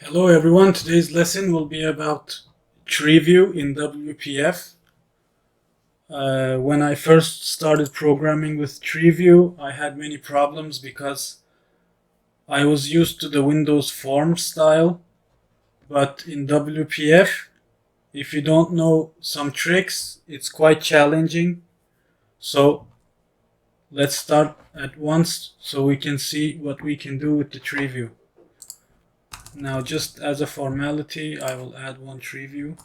Hello everyone, today's lesson will be about Treeview in WPF. When I first started programming with Treeview, I had many problems because I was used to the Windows Forms style, but in WPF, if you don't know some tricks, it's quite challenging. So let's start at once so we can see what we can do with the Treeview. Now, just as a formality, I will add one Treeview.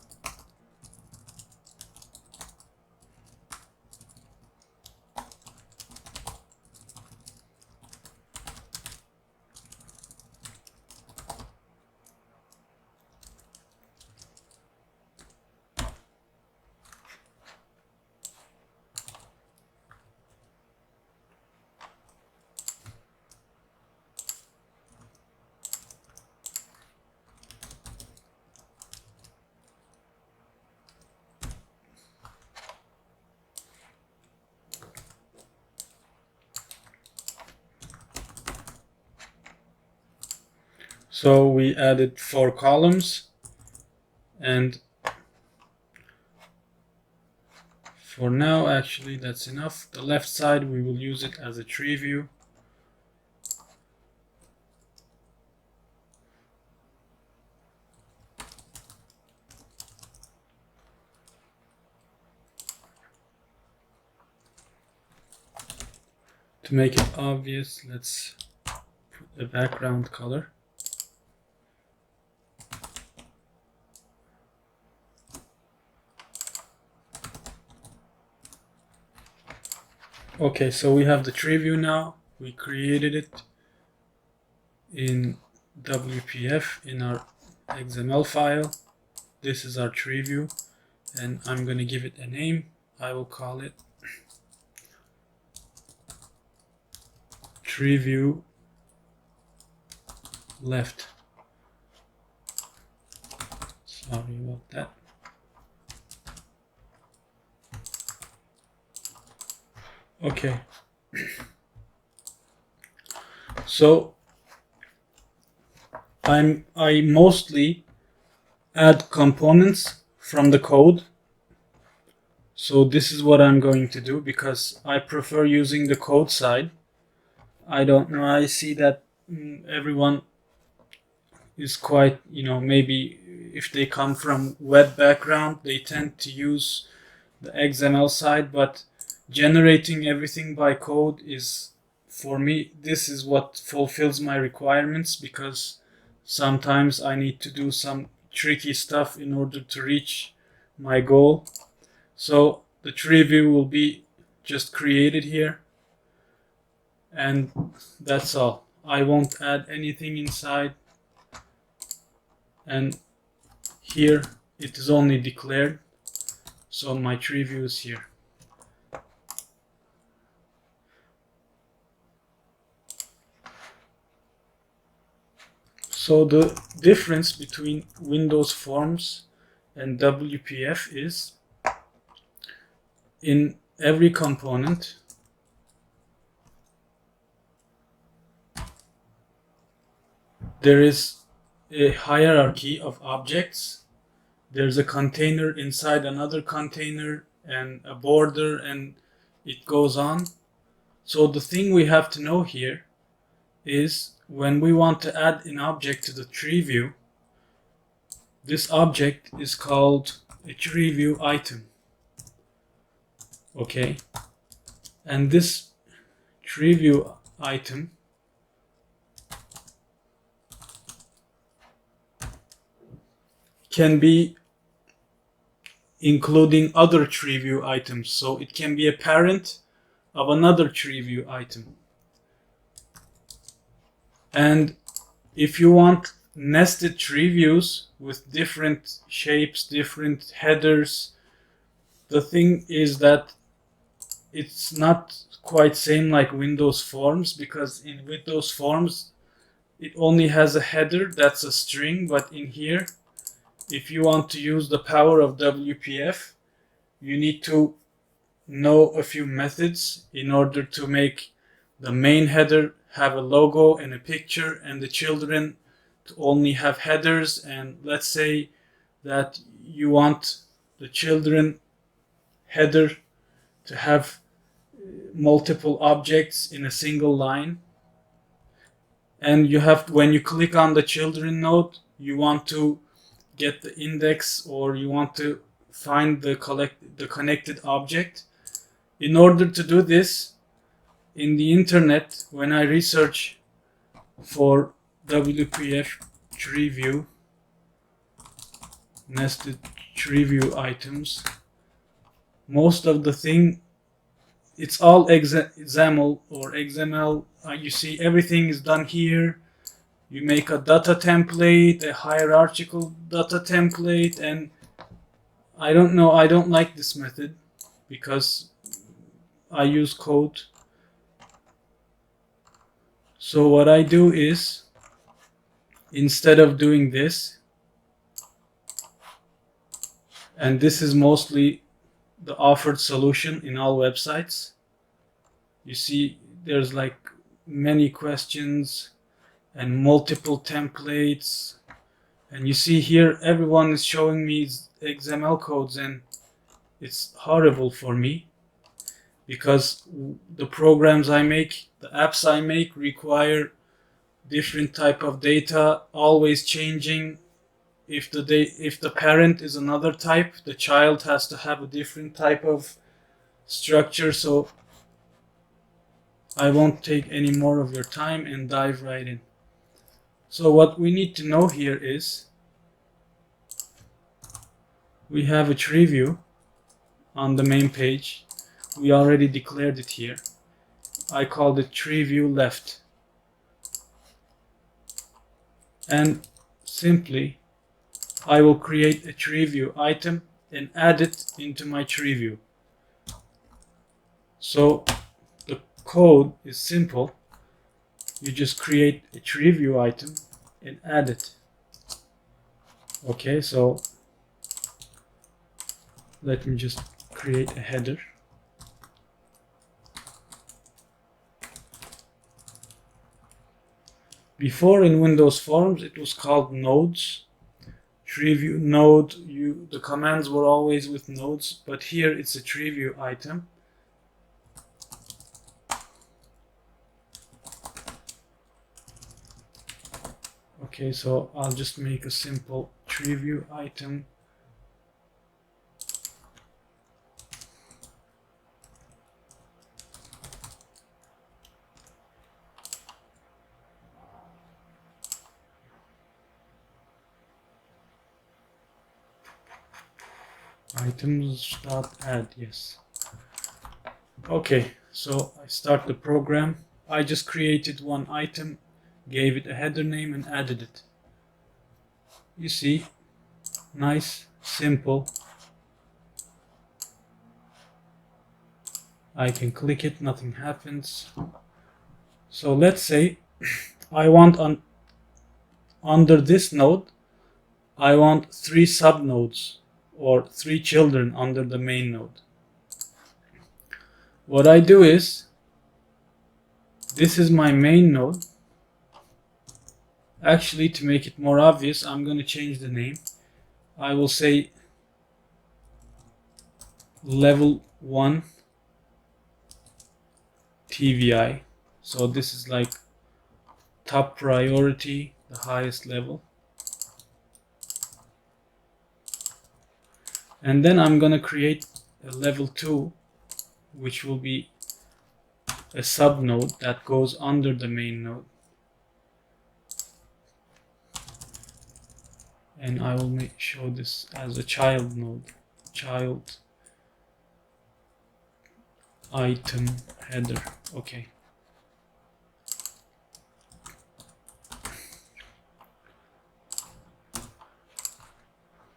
So we added 4 columns, and for now actually that's enough. The left side we will use it as a tree view. To make it obvious, let's put a background color. Okay, so we have the tree view now. We created it in WPF in our XML file. This is our tree view, and I'm going to give it a name. I will call it tree view left. Sorry about that. Okay. So I mostly add components from the code. So this is what I'm going to do because I prefer using the code side. I don't know, I see that everyone is quite, maybe if they come from web background, they tend to use the XML side, but generating everything by code is, for me, this is what fulfills my requirements, because sometimes I need to do some tricky stuff in order to reach my goal. So the tree view will be just created here, and that's all. I won't add anything inside, and here it is only declared, so my tree view is here. So the difference between Windows Forms and WPF is, in every component there is a hierarchy of objects. There's a container inside another container and a border, and it goes on. So the thing we have to know here is, when we want to add an object to the tree view, this object is called a tree view item. Okay, and this tree view item can be including other tree view items, so it can be a parent of another tree view item. And if you want nested tree views with different shapes, different headers, the thing is that it's not quite same like Windows Forms, because in Windows Forms it only has a header that's a string, but in here, if you want to use the power of WPF, you need to know a few methods in order to make the main header have a logo and a picture, and the children to only have headers, and let's say that you want the children header to have multiple objects in a single line, and you have, when you click on the children node, you want to get the index, or you want to find the connected object. In order to do this, in the internet, when I research for WPF Treeview, nested Treeview items, most of the thing, it's all XAML or XML. You see, everything is done here. You make a data template, a hierarchical data template, and I don't know, I don't like this method because I use code. So what I do is, instead of doing this, and this is mostly the offered solution in all websites, you see there's like many questions and multiple templates, and you see here everyone is showing me XML codes, and it's horrible for me because the programs I make, the apps I make, require different type of data, always changing. If the parent is another type, the child has to have a different type of structure. So I won't take any more of your time and dive right in. So what we need to know here is, we have a tree view on the main page. We already declared it here. I called it tree view left. And simply, I will create a tree view item and add it into my tree view. So the code is simple. You just create a tree view item and add it. Okay, so let me just create a header. Before, in Windows Forms, it was called nodes. Tree view node, the commands were always with nodes, but here it's a tree view item. Okay, so I'll just make a simple tree view item. Items.add, yes. Okay, so I start the program. I just created one item, gave it a header name, and added it. You see, nice, simple. I can click it, nothing happens. So let's say I want under this node, I want 3 subnodes, or 3 children under the main node. What I do is, this is my main node. Actually, to make it more obvious, I'm going to change the name. I will say level 1 TVI. So this is like top priority, the highest level. And then I'm going to create a level 2, which will be a subnode that goes under the main node. And I will show this as a child node. Child item header. Okay.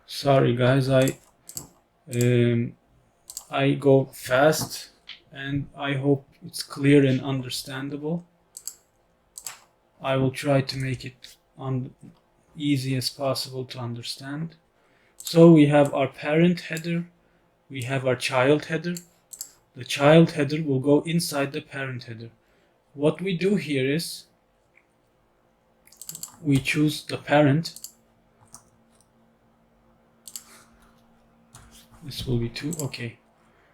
Sorry guys, I go fast, and I hope it's clear and understandable. I will try to make it easy as possible to understand. So we have our parent header, we have our child header. The child header will go inside the parent header. What we do here is, we choose the parent. This will be 2. Okay,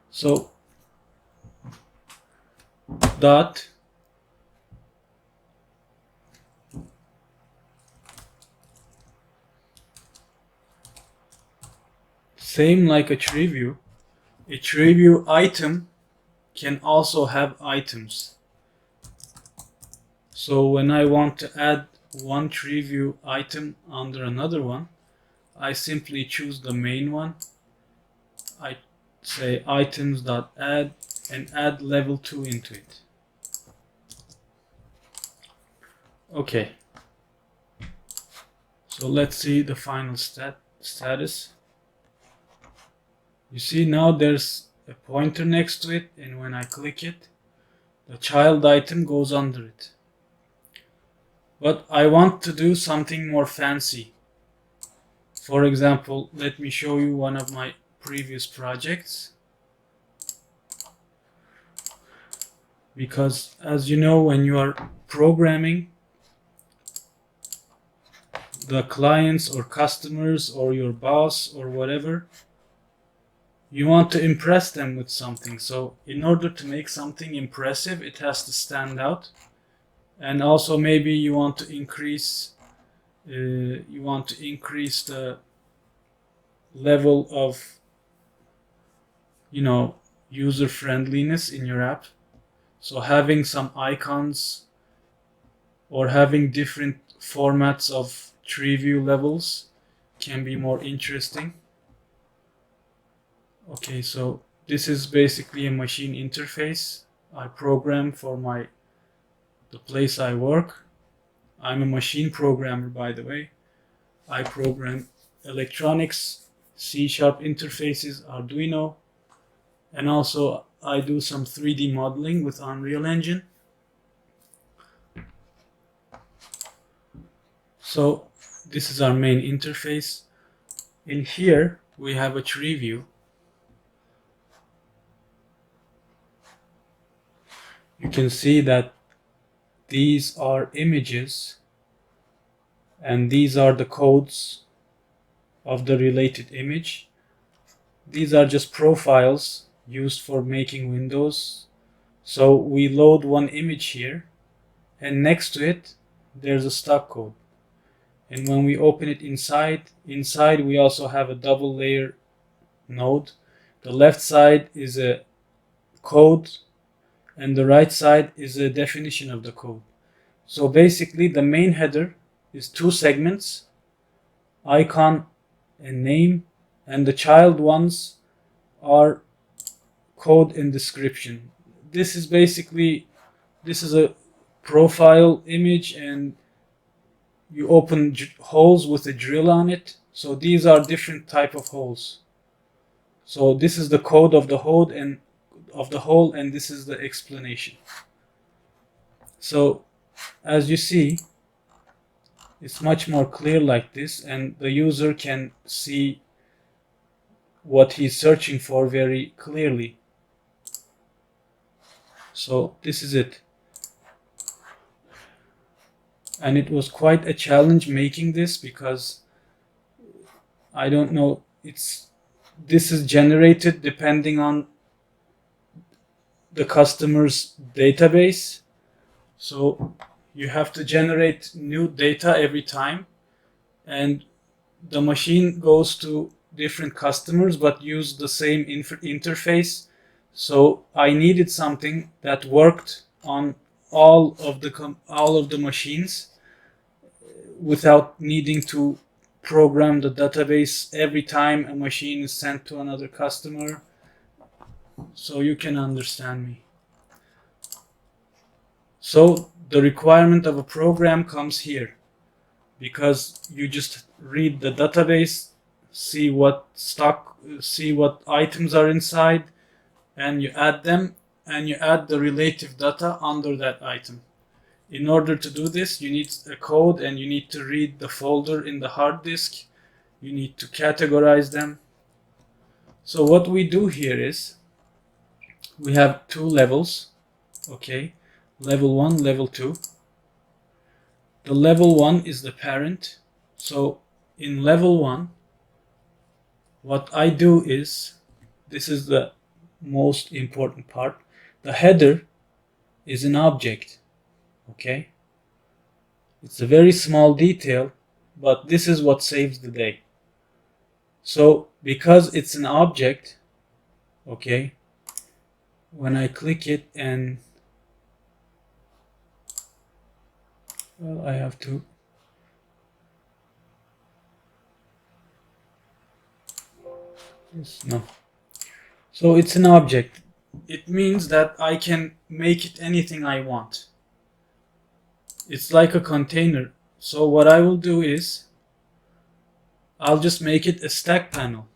so dot same like a tree view. A tree view item can also have items. So when I want to add one tree view item under another one, I simply choose the main one. I say items.add and add level 2 into it. Okay. So let's see the final status. You see now there's a pointer next to it, and when I click it, the child item goes under it. But I want to do something more fancy. For example, let me show you one of my previous projects. Because as you know, when you are programming, the clients or customers or your boss or whatever, you want to impress them with something. So in order to make something impressive, it has to stand out. And also maybe you want to increase the level of, user friendliness in your app. So having some icons or having different formats of tree view levels can be more interesting. Okay, so this is basically a machine interface I program for the place I work. I'm a machine programmer, by the way. I program electronics, C# interfaces, Arduino, and also I do some 3D modeling with Unreal Engine. So this is our main interface. In here we have a tree view. You can see that these are images and these are the codes of the related image. These are just profiles used for making windows. So we load one image here, and next to it there's a stock code. And when we open it inside we also have a double layer node. The left side is a code and the right side is a definition of the code. So basically the main header is 2 segments, icon and name, and the child ones are code and description. This is a profile image, and you open holes with a drill on it. So these are different type of holes. So this is the code of the hole, and this is the explanation. So as you see, it's much more clear like this, and the user can see what he's searching for very clearly. So this is it. And it was quite a challenge making this, because I don't know, this is generated depending on the customer's database. So you have to generate new data every time, and the machine goes to different customers but use the same interface. So I needed something that worked on all of the machines without needing to program the database every time a machine is sent to another customer. So you can understand me. So the requirement of a program comes here, because you just read the database, see what items are inside, and you add them, and you add the relative data under that item. In order to do this, you need a code, and you need to read the folder in the hard disk. You need to categorize them. So what we do here is we have 2 levels, okay, level 1, level 2. the level 1 is the parent. So in level 1, what I do is, this is the most important part, the header is an object. Okay, it's a very small detail, but this is what saves the day. So because it's an object, okay, when I click it and, well, I have to, yes, no. So it's an object. It means that I can make it anything I want. It's like a container. So what I will do is, I'll just make it a stack panel.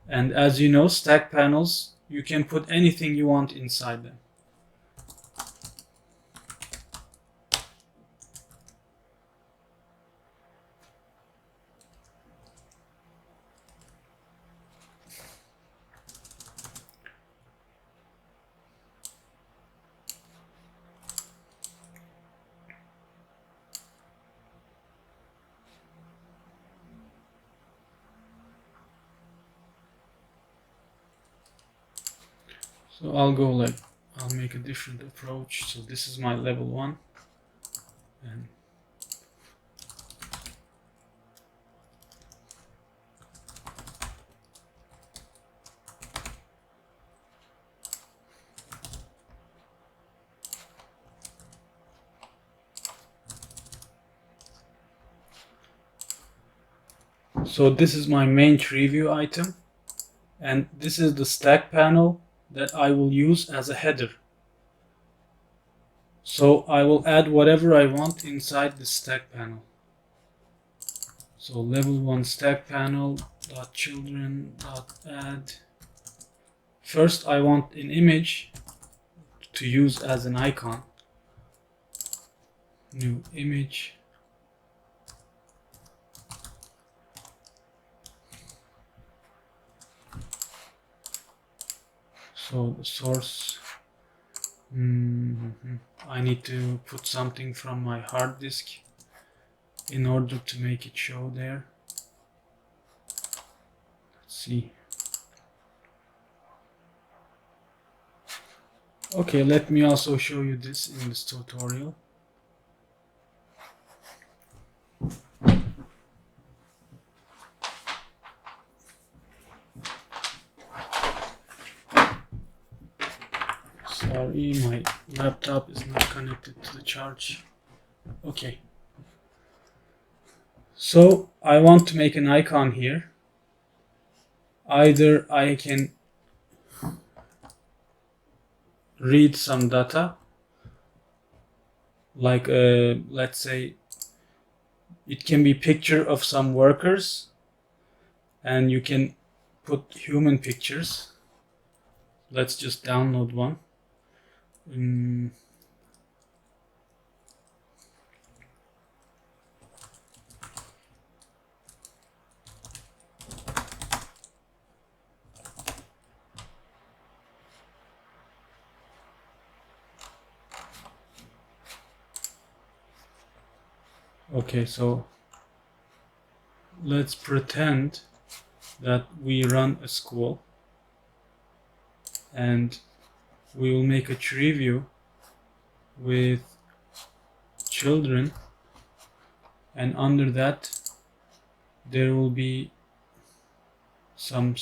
And as you know, stack panels, you can put anything you want inside them. So I'll make a different approach. So this is my level 1. And so this is my main tree view item. And this is the stack panel that I will use as a header. So I will add whatever I want inside the stack panel. So level 1 stack panel dot children dot add. First I want an image to use as an icon. New image. So the source, I need to put something from my hard disk in order to make it show there. Let's see. Okay, let me also show you this in this tutorial. Sorry, my laptop is not connected to the charge. Okay. So I want to make an icon here. Either I can read some data, like let's say it can be picture of some workers, and you can put human pictures. Let's just download one. Okay, so let's pretend that we run a school and we will make a tree view with children, and under that there will be some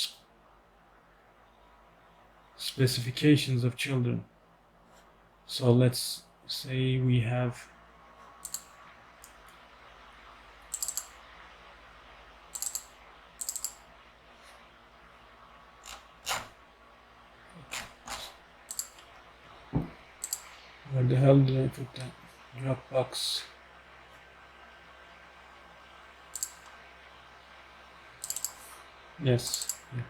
specifications of children. So let's say we have where the hell did I put that? Dropbox. Yes. Yeah.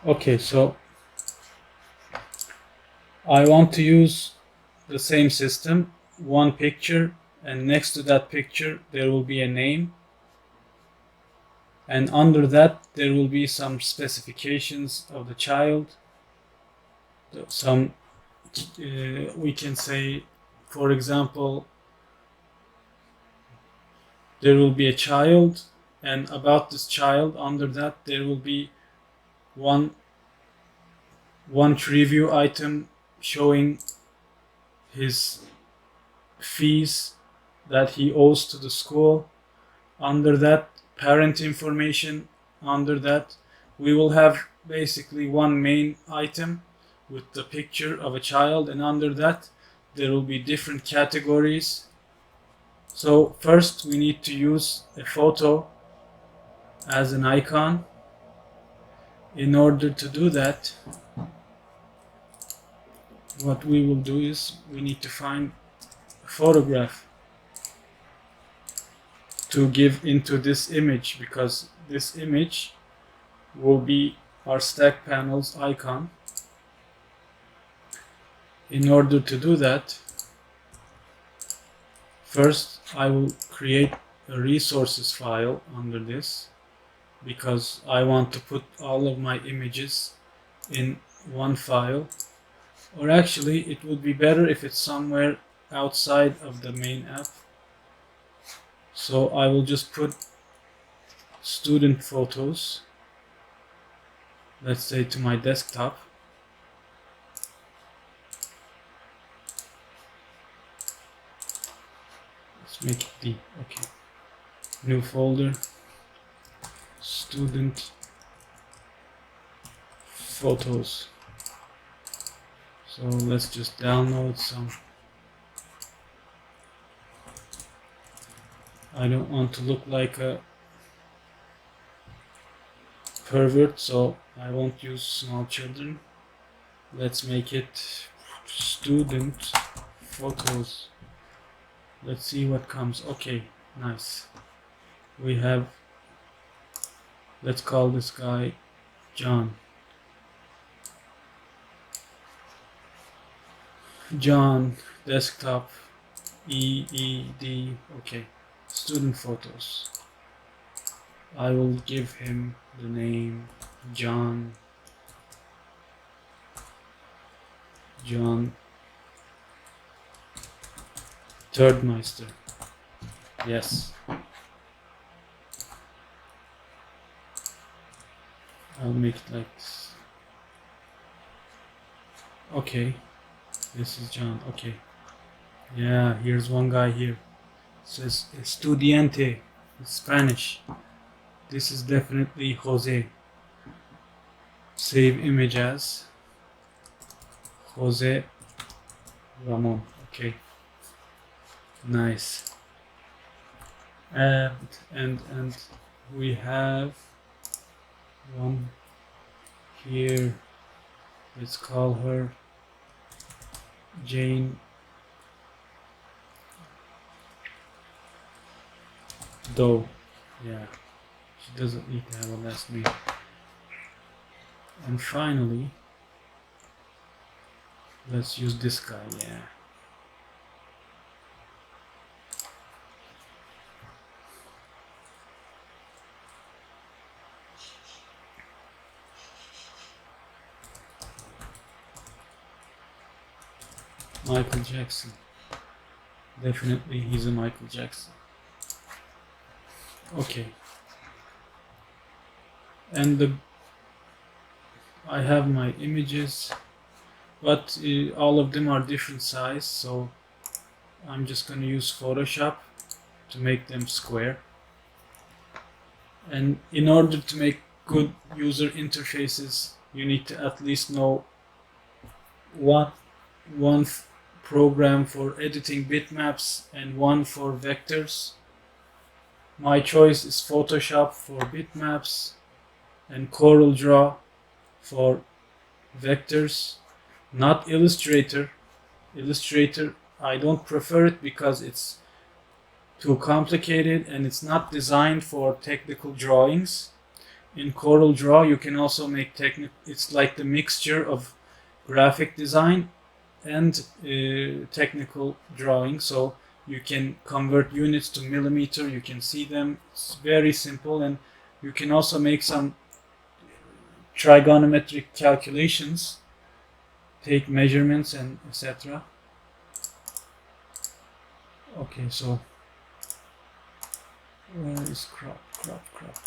Okay, so I want to use the same system, one picture, and next to that picture there will be a name. and under that there will be some specifications of the child. Some we can say, for example, there will be a child, and about this child, under that there will be one Treeview item showing his fees that he owes to the school. Under that, parent information. Under that, we will have basically one main item with the picture of a child, and under that there will be different categories. So first we need to use a photo as an icon. In order to do that, what we will do is we need to find a photograph to give into this image, because this image will be our stack panel's icon. In order to do that, first I will create a resources file under this, because I want to put all of my images in one file. Or actually, it would be better if it's somewhere outside of the main app. So I will just put student photos, let's say, to my desktop. Let's make it D. Okay. New folder. Student photos. So let's just download some. I don't want to look like a pervert, so I won't use small children. Let's make it student photos. Let's see what comes. Okay, nice. We have, let's call this guy John. John, desktop, EED, okay, student photos. I will give him the name John Thirdmeister. Yes. I'll make it like this. Okay. This is John. Okay. Yeah, here's one guy here. It says estudiante in Spanish. This is definitely Jose. Save image as Jose Ramon. Okay. Nice. And we have one here. Let's call her Jane Doe. Yeah, she doesn't need to have a last name. And finally, let's use this guy. Yeah. Michael Jackson. Definitely he's a Michael Jackson. Okay. And I have my images, but all of them are different size, so I'm just going to use Photoshop to make them square. And in order to make good user interfaces, you need to at least know one program for editing bitmaps and one for vectors. My choice is Photoshop for bitmaps and CorelDRAW for vectors, not Illustrator. Illustrator, I don't prefer it because it's too complicated and it's not designed for technical drawings. In CorelDRAW you can also make it's like the mixture of graphic design and technical drawing, so you can convert units to millimeter, you can see them. It's very simple, and You can also make some trigonometric calculations, take measurements and etc. Okay, so where is crop? Oh, fuck.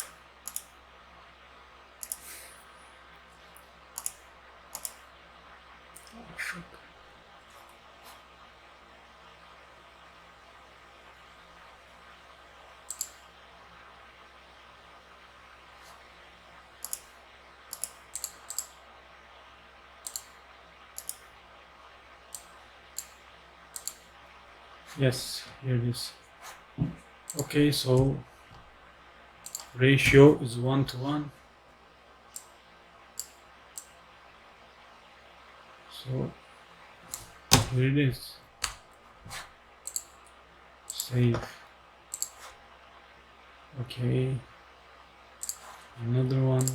Yes, here it is. Okay, so ratio is 1:1. So here it is. Save. Okay, another one,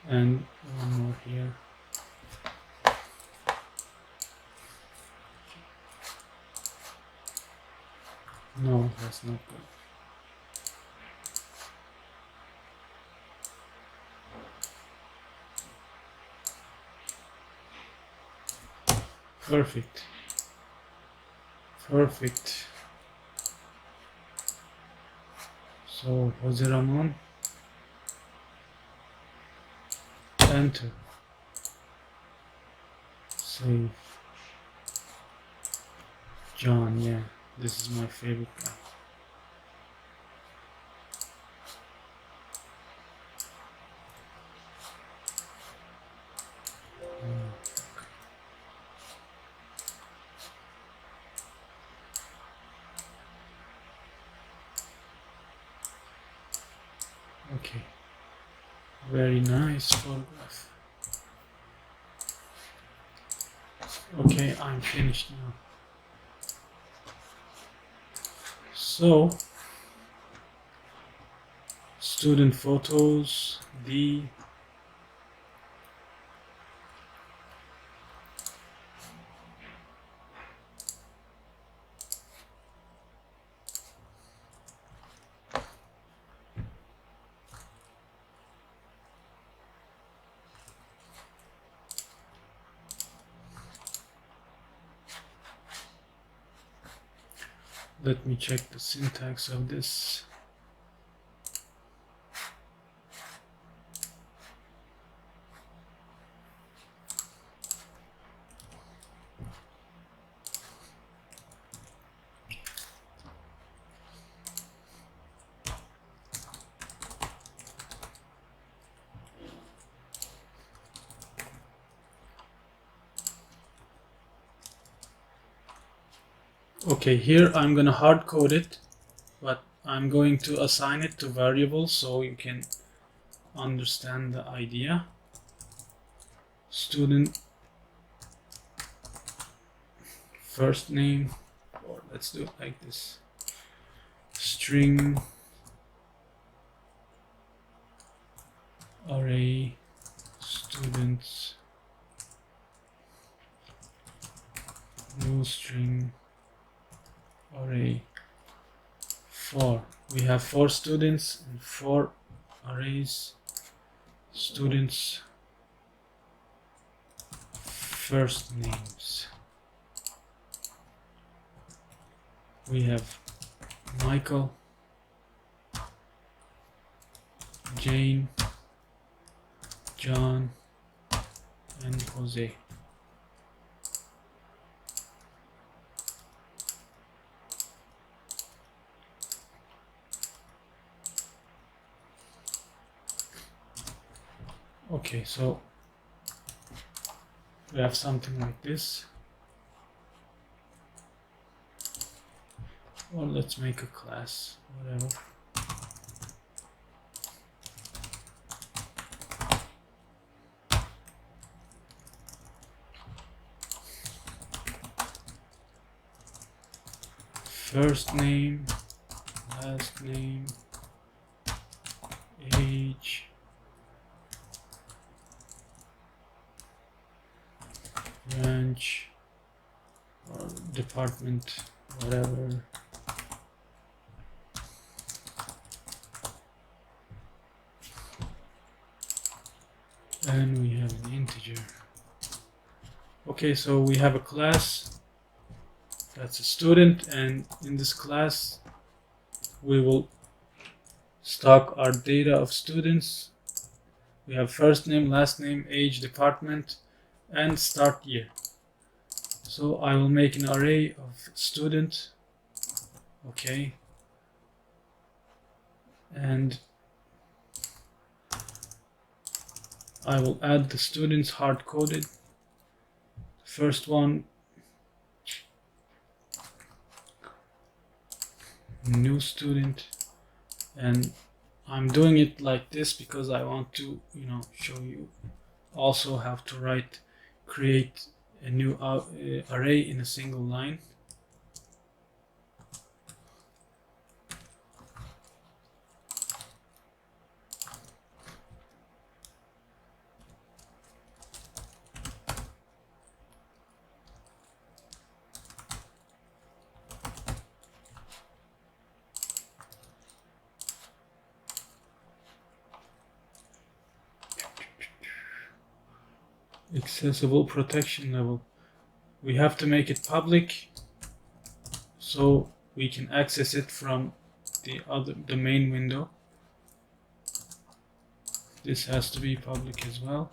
and one more here. No, that's not good. Perfect. Perfect. So Jose Ramon, enter, save. John, yeah, this is my favorite guy. Okay, very nice photograph. Okay, I'm finished now. So, student photos, let me check the syntax of this. Okay, here I'm gonna hard code it, but I'm going to assign it to variables so you can understand the idea. Student first name, or let's do it like this, string array students, new string array 4. We have 4 students and 4 arrays. Students first names. We have Michael, Jane, John, and Jose. Okay, so we have something like this. Or let's make a class, whatever. First name, last name, age, branch, or department, whatever. and we have an integer. Okay, so we have a class that's a student, and in this class we will stock our data of students. We have first name, last name, age, department, and start year. So I will make an array of student. Okay, and I will add the students hard-coded. First one, new student, and I'm doing it like this because I want to, show you also how to create a new array in a single line. Accessible protection level. We have to make it public so we can access it from the main window. This has to be public as well.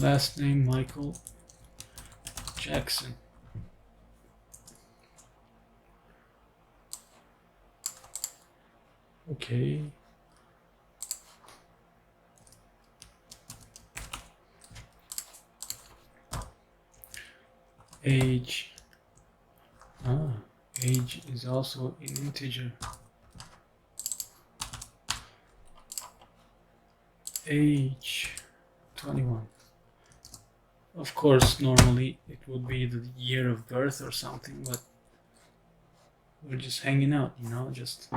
Last name Michael Jackson. Okay. Age. Age is also an integer. Age 21. Of course, normally it would be the year of birth or something, but we're just hanging out, just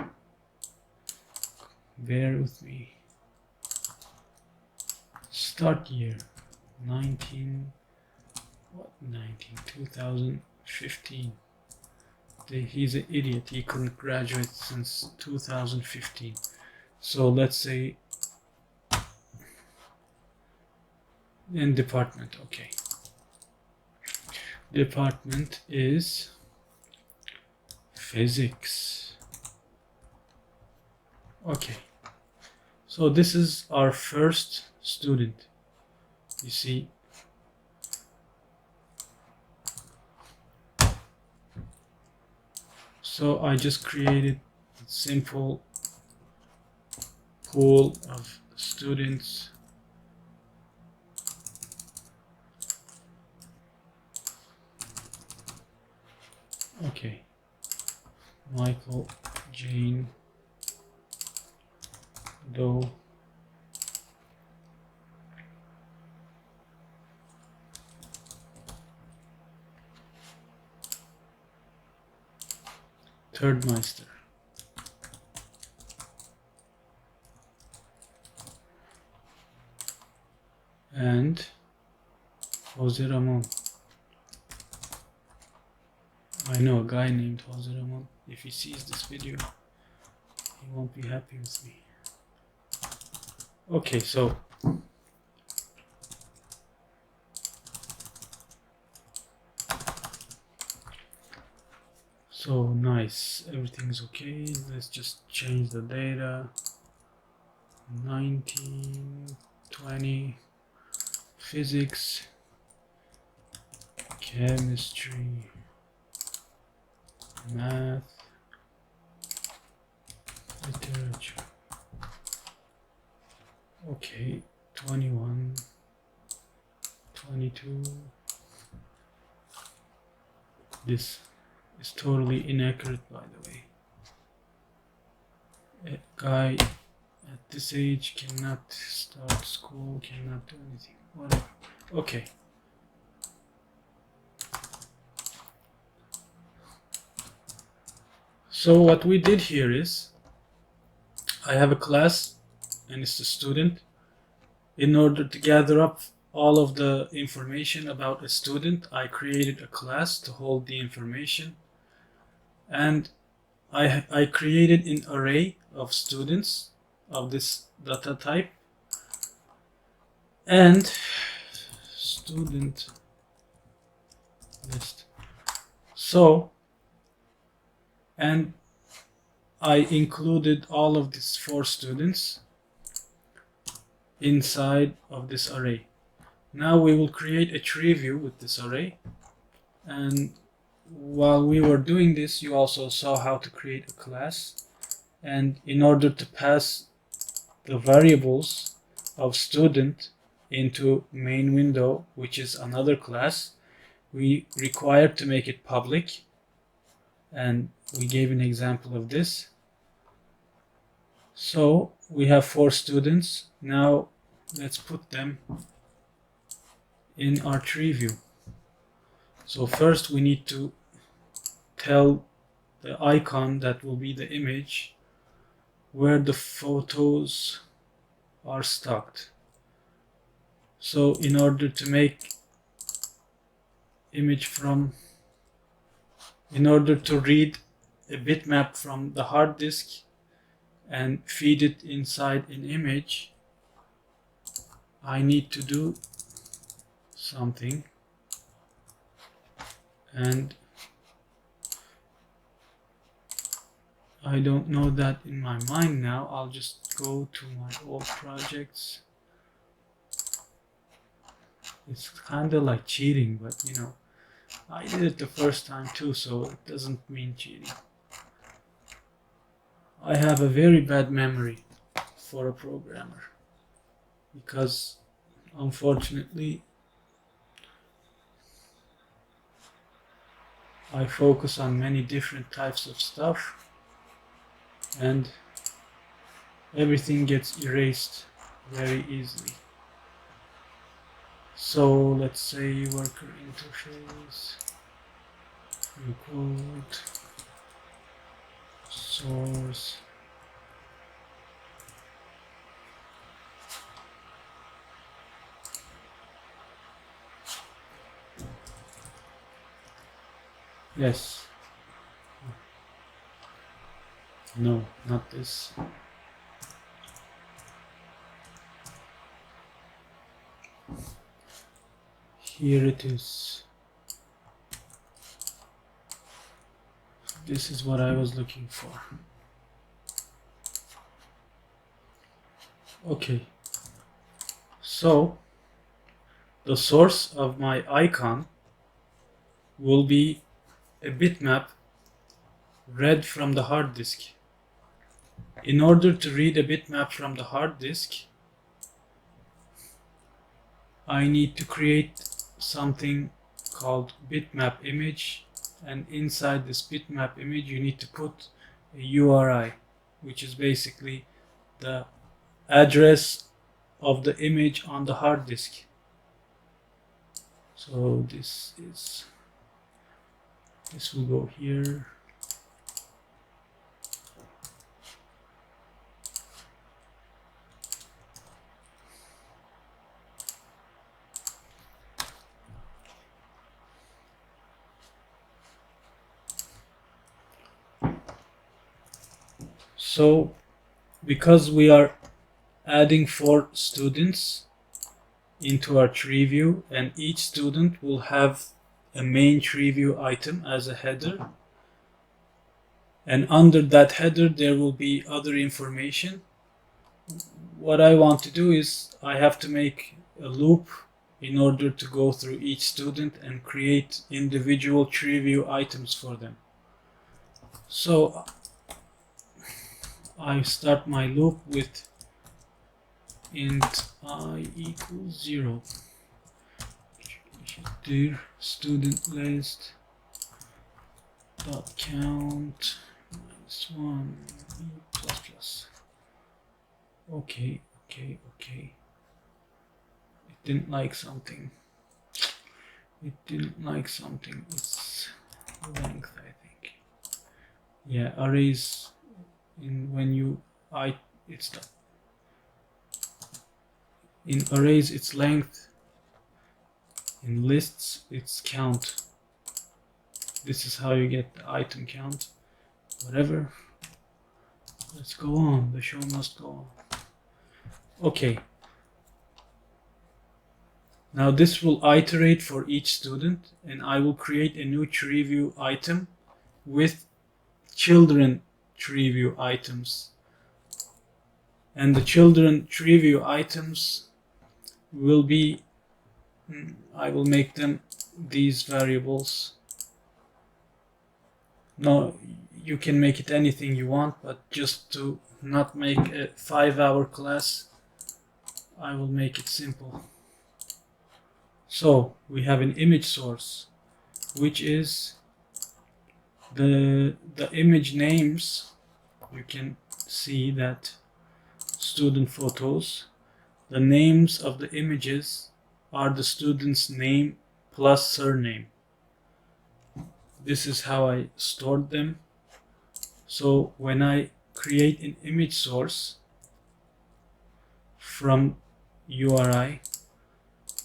bear with me. Start year 2015. He's an idiot. He couldn't graduate since 2015. So let's say in department. Okay. Department is physics. Okay. So this is our first student. You see, so I just created a simple pool of students. Okay, Michael, Jane, Doe, Third Meister. And Jose Ramon. I know a guy named Jose Ramon. If he sees this video, he won't be happy with me. Okay, so nice, everything's okay. Let's just change the data. 19, 20, physics, chemistry, math, literature. Okay, 21, 22. This is totally inaccurate, by the way. A guy at this age cannot start school, cannot do anything, whatever. Okay. So what we did here is, I have a class and it's a student. In order to gather up all of the information about a student, I created a class to hold the information, and I created an array of students of this data type and student list. So, and I included all of these 4 students inside of this array. Now we will create a tree view with this array, and while we were doing this, you also saw how to create a class. And in order to pass the variables of student into main window, which is another class, we require to make it public, and we gave an example of this. So we have 4 students. Now let's put them in our tree view. So first we need to tell the icon that will be the image where the photos are stocked. So in order to make image from, in order to read a bitmap from the hard disk and feed it inside an image, I need to do something, and I don't know that in my mind now. I'll just go to my old projects. It's kind of like cheating, but you know, I did it the first time too, so it doesn't mean cheating. I have a very bad memory for a programmer because unfortunately I focus on many different types of stuff and everything gets erased very easily. So let's say worker interface, new code, source, yes, no, not this. Here it is. This is what I was looking for. Okay, so the source of my icon will be a bitmap read from the hard disk. In order to read a bitmap from the hard disk, I need to create something called bitmap image, and inside this bitmap image you need to put a URI, which is basically the address of the image on the hard disk. So this will go here. So because we are adding 4 students into our tree view, and each student will have a main tree view item as a header, and under that header there will be other information. What I want to do is I have to make a loop in order to go through each student and create individual tree view items for them. So I start my loop with int I equals 0. Dir student list dot count -1 plus plus. Okay. It didn't like something. It's length, I think. Yeah, arrays in arrays it's length, in lists it's count. This is how you get the item count. Whatever. Let's go on. The show must go on. Okay. Now this will iterate for each student, and I will create a new Treeview item with children Treeview items. And the children Treeview items will be, I will make them these variables. No, you can make it anything you want, but just to not make a 5-hour class, I will make it simple. So we have an image source, which is the image names. You can see that student photos, the names of the images are the student's name plus surname. This is how I stored them. So when I create an image source from URI,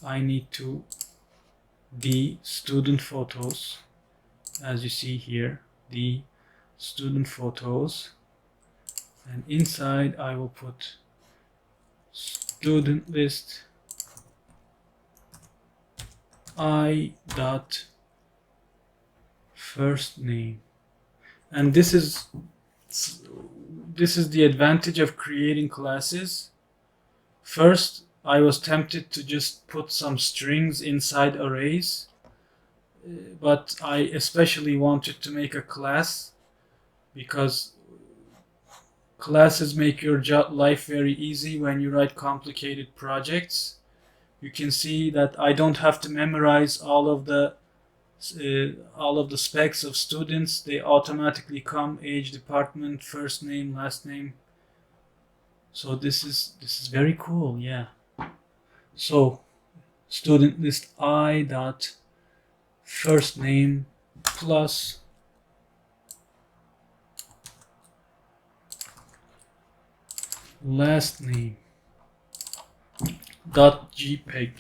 I need to the student photos, as you see here, the student photos, and inside I will put student list I dot first name. And this is the advantage of creating classes. First, I was tempted to just put some strings inside arrays, but I especially wanted to make a class because classes make your life very easy when you write complicated projects. You can see that I don't have to memorize all of the specs of students. They automatically come: age, department, first name, last name. So this is very cool, yeah. So student list I dot first name plus last name dot JPG,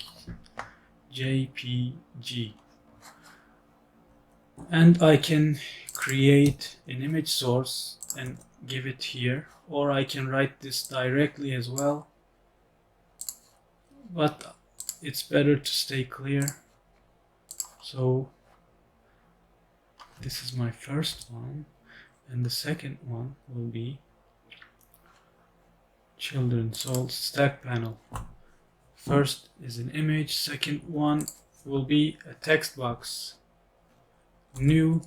and I can create an image source and give it here, or I can write this directly as well, but it's better to stay clear. So this is my first one, and the second one will be children. So stack panel. First is an image, second one will be a text box. New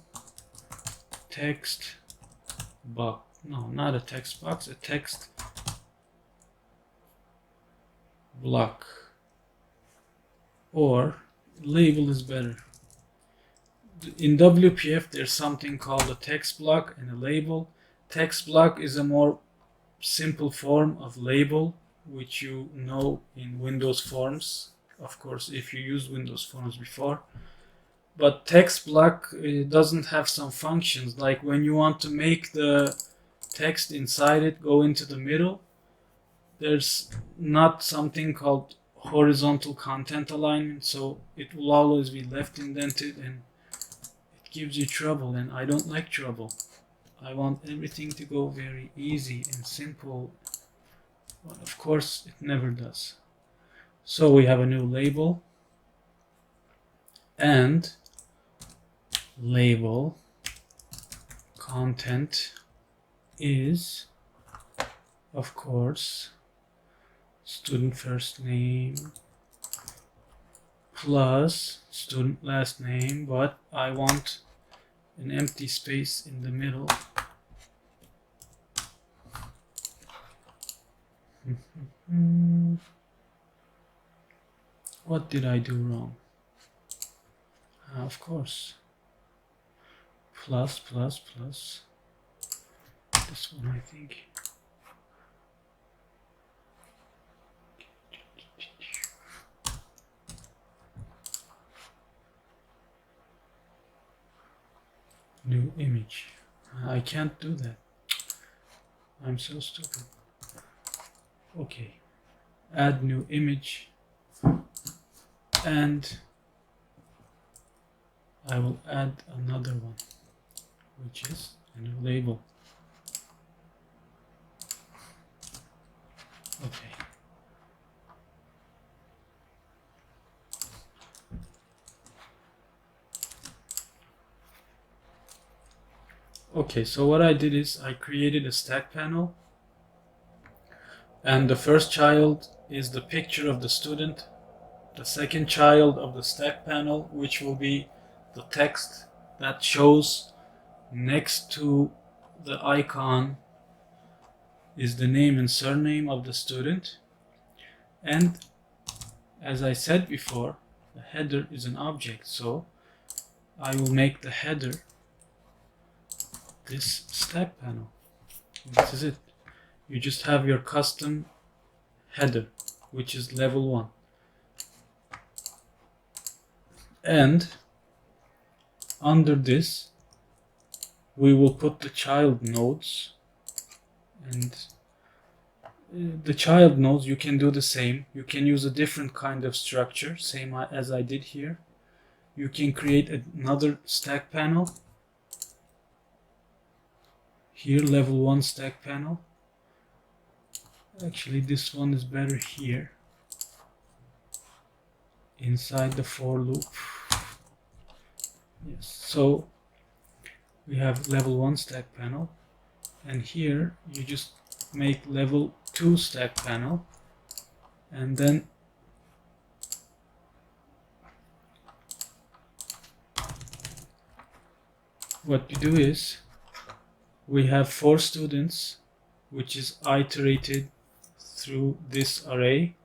text box. No, not a text box, a text block. Or label is better. In WPF there's something called a text block and a label. Text block is a more simple form of label, which you know in Windows Forms, of course, if you used Windows Forms before. But text block doesn't have some functions, like when you want to make the text inside it go into the middle, there's not something called horizontal content alignment, so it will always be left indented and it gives you trouble, and I don't like trouble. I want everything to go very easy and simple, but of course it never does. So we have a new label, and label content is, of course, student first name plus student last name, but I want an empty space in the middle. What did I do wrong? Of course, plus. This one, I think. New image. I can't do that. I'm so stupid. Okay. Add new image. And I will add another one, which is a new label. Okay. Okay, so what I did is I created a stack panel, and the first child is the picture of the student. The second child of the stack panel, which will be the text that shows next to the icon, is the name and surname of the student. And as I said before, the header is an object, so I will make the header this stack panel. This is it. You just have your custom header, which is level 1. And under this, we will put the child nodes. And the child nodes, you can do the same. You can use a different kind of structure, same as I did here. You can create another stack panel. Here, level 1 stack panel. Actually, this one is better here, inside the for loop. Yes, so we have level 1 stack panel, and here you just make level 2 stack panel, and then what you do is we have 4 students, which is iterated through this array,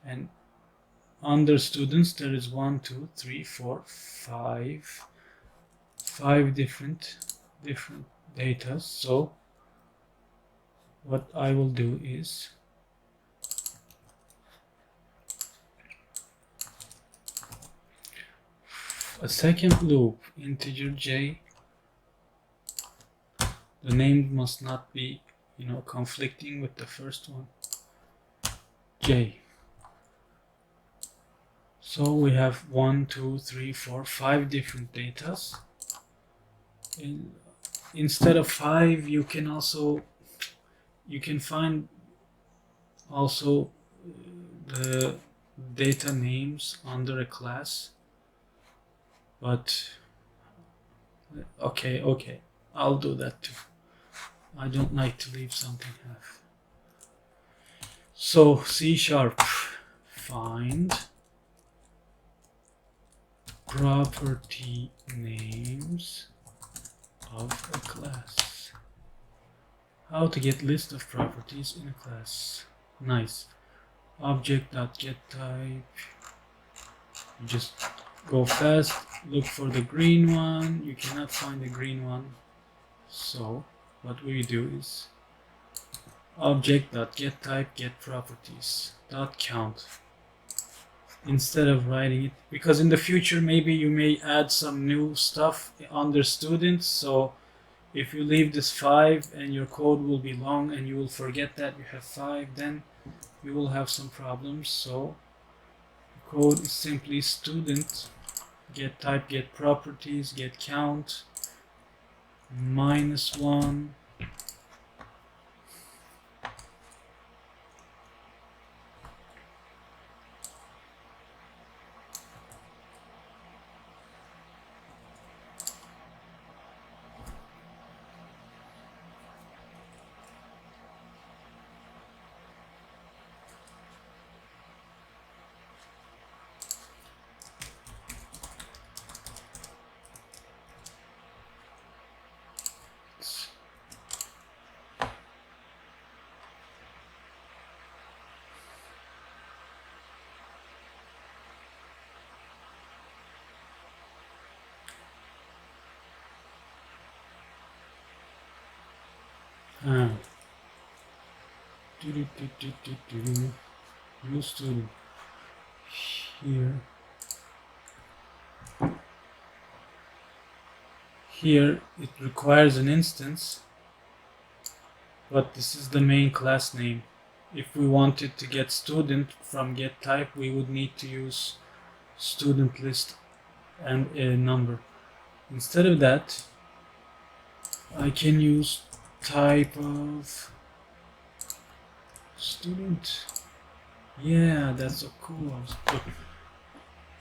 and under students there is 1, 2, 3, 4, 5 different data. So what I will do is a second loop, integer j. The name must not be, conflicting with the first one. J. So we have 1, 2, 3, 4, 5 different datas. Instead of 5, you can find also the data names under a class. But okay, I'll do that too. I don't like to leave something half. So C# find property names of a class. How to get list of properties in a class. Nice. Object.getType. You just go fast, look for the green one. You cannot find the green one. So what we do is object.getType getProperties.count. Instead of writing it, because in the future maybe you may add some new stuff under students, so if you leave this 5 and your code will be long and you will forget that you have 5, then you will have some problems. So the code is simply student getType getProperties getCount -1. New student here it requires an instance, but this is the main class name. If we wanted to get student from getType, we would need to use student list and a number. Instead of that, I can use type of student. Yeah, that's so cool.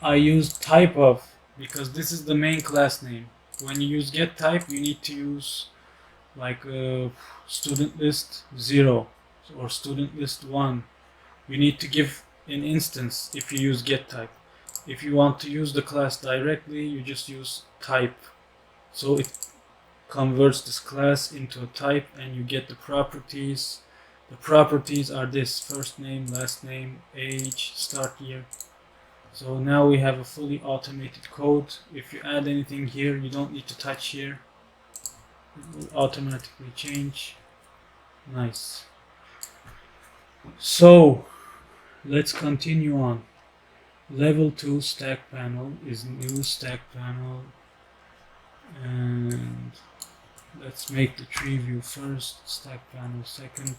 I use type of because this is the main class name. When you use get type, you need to use like student list 0 or student list 1. You need to give an instance if you use get type. If you want to use the class directly, you just use type. So it converts this class into a type and you get the properties. The properties are this: first name, last name, age, start year. So now we have a fully automated code. If you add anything here, you don't need to touch here. It will automatically change. Nice. So let's continue on. Level 2 stack panel is new stack panel, and let's make the tree view first, stack panel second,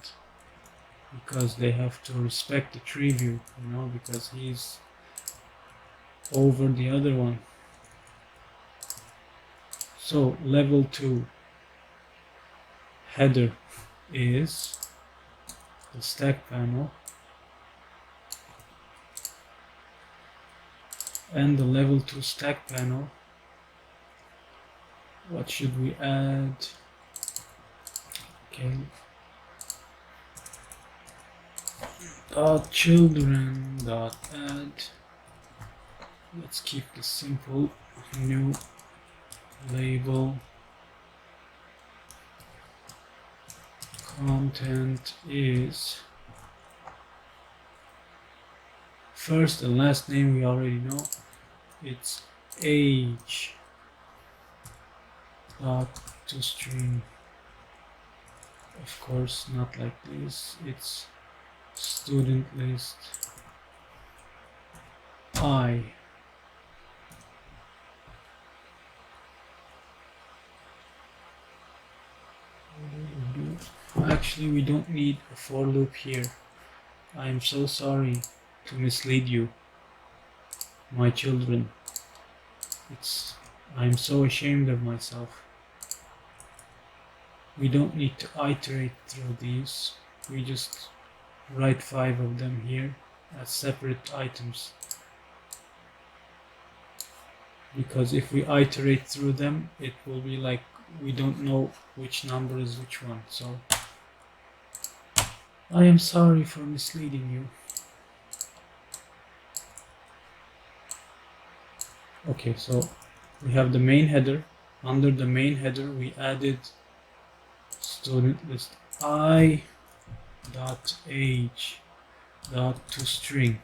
because they have to respect the tree view, you know, because he's over the other one. So level 2 header is the stack panel, and the level 2 stack panel, what should we add? Okay, children add. Let's keep this simple. New label, content is first and last name, we already know. It's age to string. Of course, not like this. It's student list I. Actually, we don't need a for loop here. I am so sorry to mislead you, my children. I'm so ashamed of myself. We don't need to iterate through these. We just write 5 of them here as separate items. Because if we iterate through them, it will be like we don't know which number is which one. So I am sorry for misleading you. Okay, so we have the main header. Under the main header, we added student list I dot age dot to string.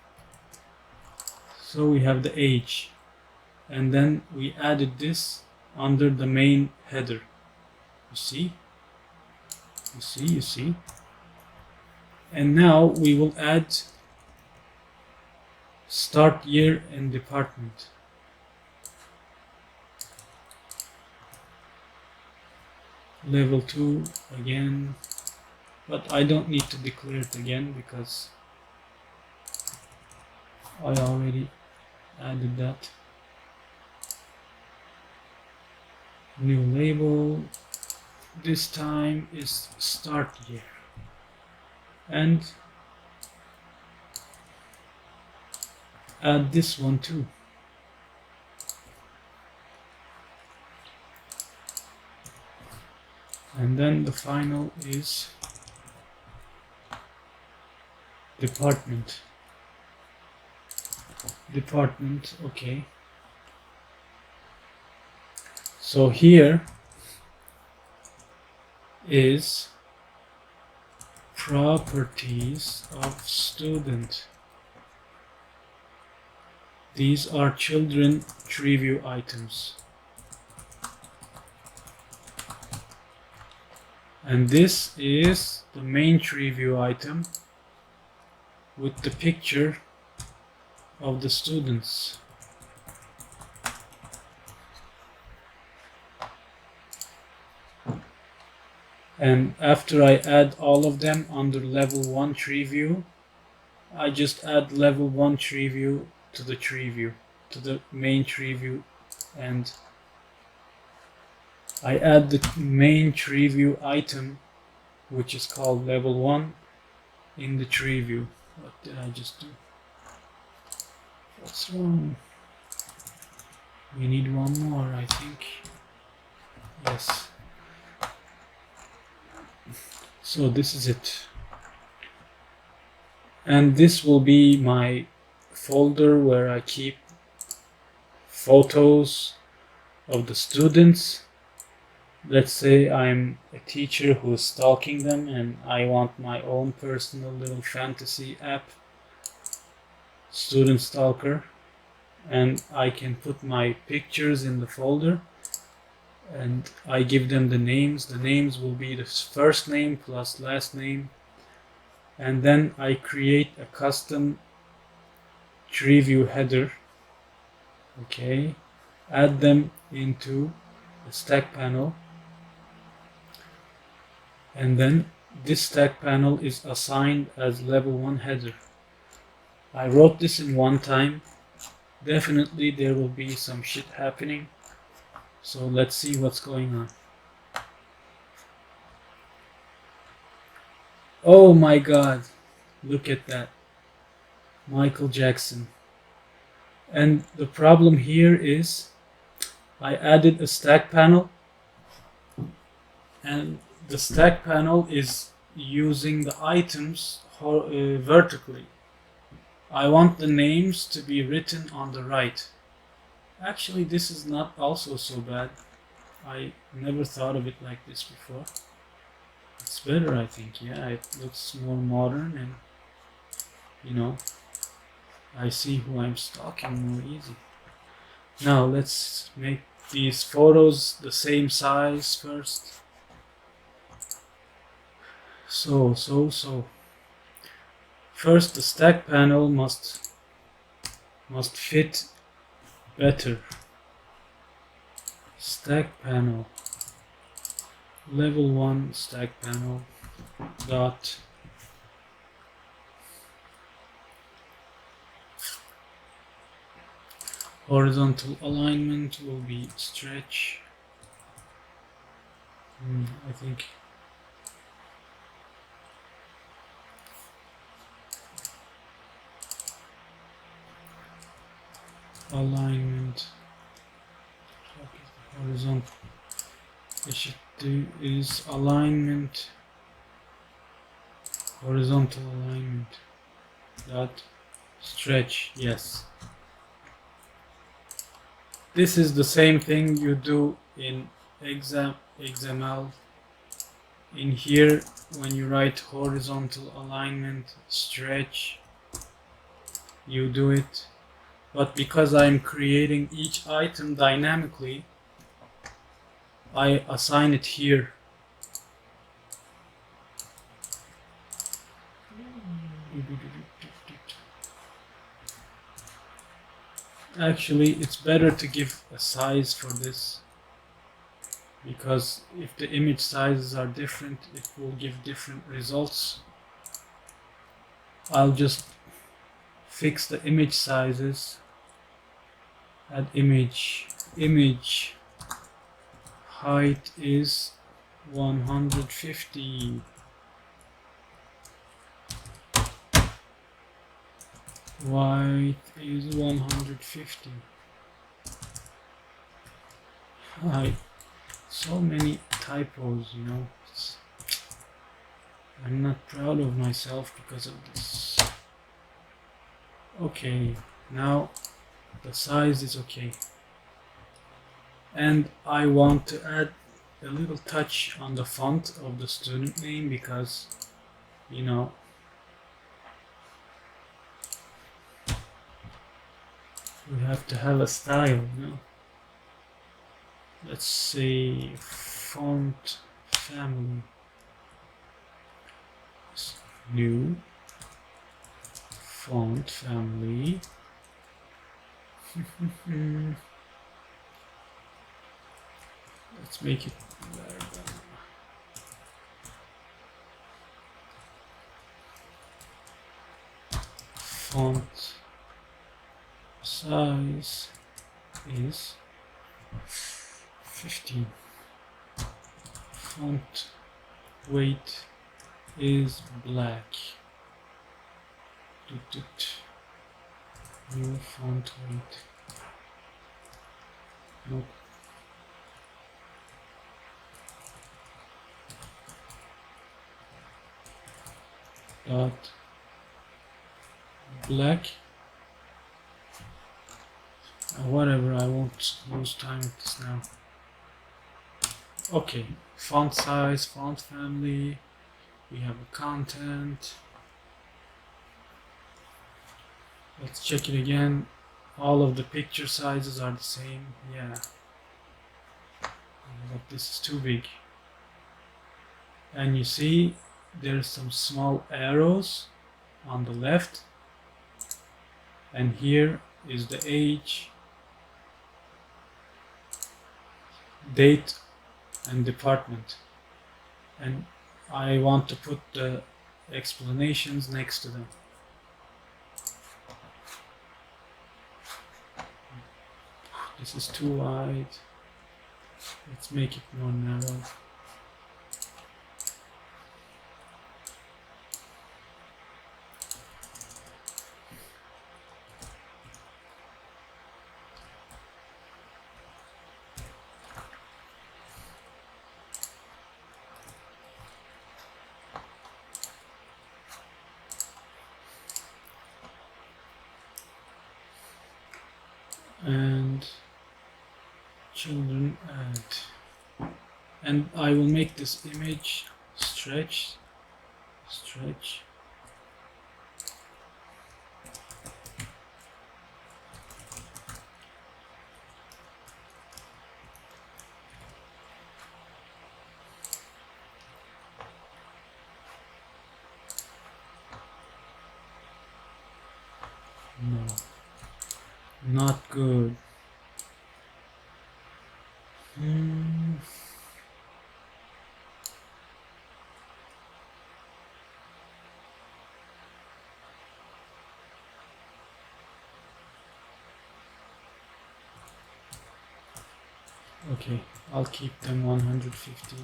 So we have the age, and then we added this under the main header. You see. And now we will add start year and department. Level 2 again, but I don't need to declare it again because I already added that. New label, this time is start year, and add this one too. And then the final is department. Okay. So here is properties of student. These are children tree view items. And this is the main tree view item with the picture of the students. And after I add all of them under level 1 tree view, I just add level 1 tree view to the tree view, to the main tree view, and I add the main tree view item, which is called level 1, in the tree view. What did I just do? What's wrong? We need one more, I think. Yes. So this is it. And this will be my folder where I keep photos of the students. Let's say I'm a teacher who is stalking them and I want my own personal little fantasy app, Student Stalker, and I can put my pictures in the folder and I give them the names. The names will be the first name plus last name, and then I create a custom tree view header. Okay, add them into the stack panel, and then this stack panel is assigned as level 1 header. I wrote this in one time. Definitely there will be some shit happening, so let's see what's going on. Oh my god, look at that, Michael Jackson. And the problem here is I added a stack panel, and the stack panel is using the items vertically. I want the names to be written on the right. Actually, this is not also so bad. I never thought of it like this before. It's better, I think. Yeah, it looks more modern, and you know, I see who I'm stalking more easy. Now let's make these photos the same size first. So. First, the stack panel must fit better. Stack panel, level 1 stack panel dot horizontal alignment will be stretch. I think alignment horizontal is alignment horizontal alignment dot stretch. Yes, this is the same thing you do in XML. In here, when you write horizontal alignment stretch, you do it. But because I'm creating each item dynamically, I assign it here. Actually, it's better to give a size for this, because if the image sizes are different, it will give different results. I'll just fix the image sizes. Add image height is 150, width is 150. So many typos, you know. I'm not proud of myself because of this. Okay, now the size is okay. And I want to add a little touch on the font of the student name because, you know, we have to have a style, you know. Let's say font family, new font family. Let's make it better. Font size is 15. Font weight is black. New font weight. Nope. Dot black. Whatever, I won't lose time with this now. Okay, font size, font family, we have a content. Let's check it again. All of the picture sizes are the same, yeah. But this is too big. And you see there's some small arrows on the left. And here is the age, date, and department. And I want to put the explanations next to them. This is too wide. Let's make it more narrow. And children add, and I will make this image stretch. No, not good. Okay, I'll keep them 150.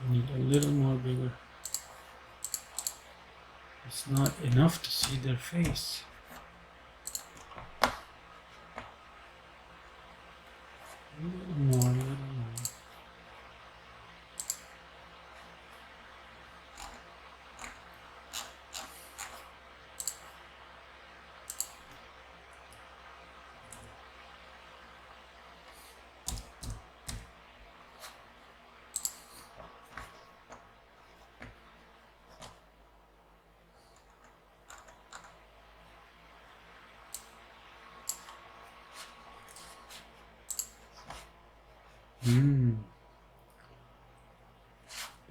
We need a little more bigger. It's not enough to see their face. A little more.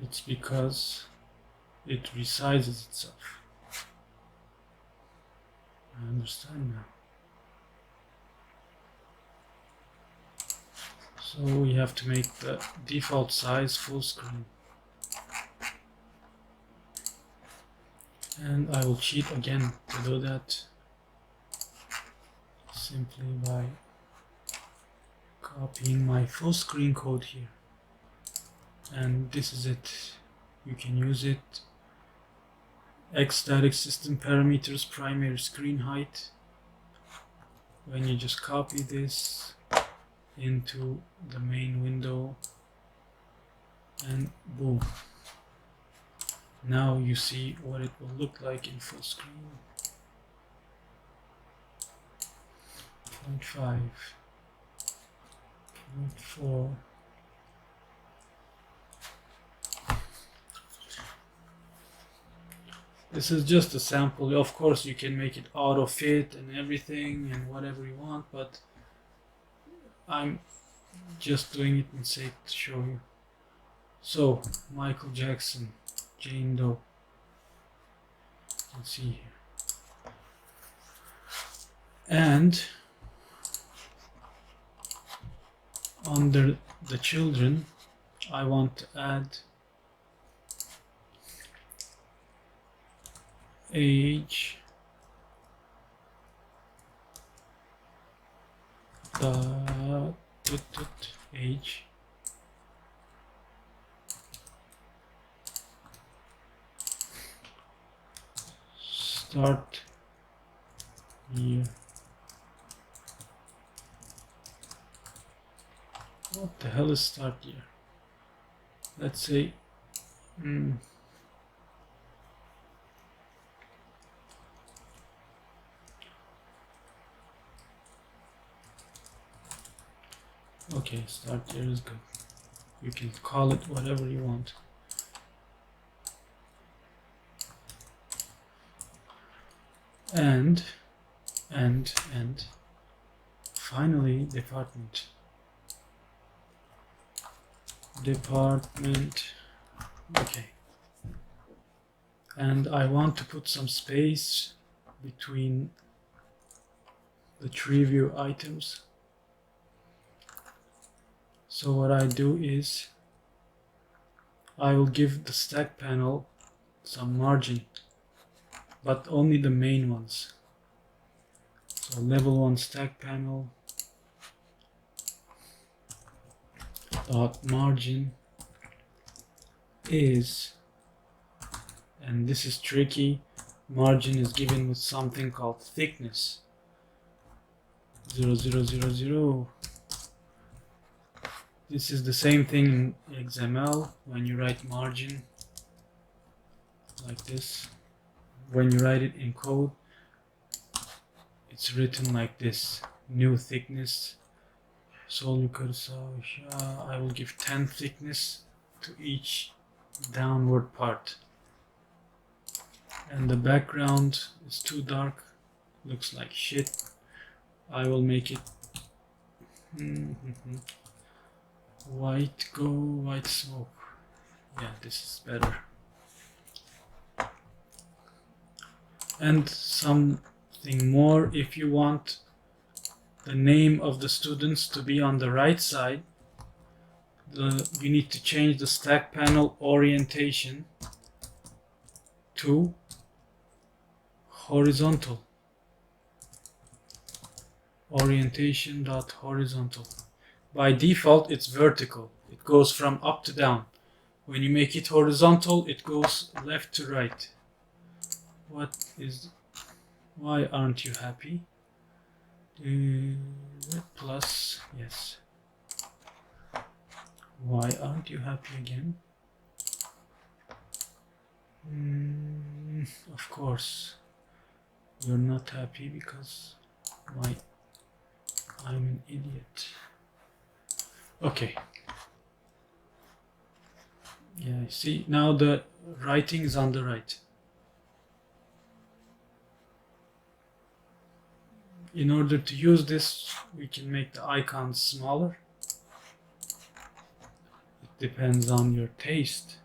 It's because it resizes itself. I understand now. So we have to make the default size full screen. And I will cheat again to do that simply by copying my full screen code here. And this is it. You can use it. X static system parameters primary screen height. When you just copy this into the main window and boom. Now you see what it will look like in full screen. 0.5, 0.4. This is just a sample. Of course, you can make it auto fit and everything and whatever you want, but I'm just doing it in sake to show you. So, Michael Jackson, Jane Doe. You can see here. And under the children, I want to add age age, start year. What the hell is start year? Let's say okay, start year is good. You can call it whatever you want. And finally department. Okay. And I want to put some space between the Treeview items. So what I do is I will give the stack panel some margin, but only the main ones. So level 1 stack panel dot margin is, and this is tricky, margin is given with something called thickness 0000. This is the same thing in XML when you write margin like this. When you write it in code, it's written like this: new thickness. I will give 10 thickness to each downward part. And the background is too dark, looks like shit. I will make it white smoke. Yeah, this is better. And something more, if you want the name of the students to be on the right side, you need to change the stack panel orientation to horizontal. Orientation.horizontal. By default, it's vertical. It goes from up to down. When you make it horizontal, it goes left to right. Why aren't you happy? Plus, yes. Why aren't you happy again? Of course, you're not happy because I'm an idiot. Okay. Yeah, see, now the writing is on the right. In order to use this, we can make the icons smaller. It depends on your taste.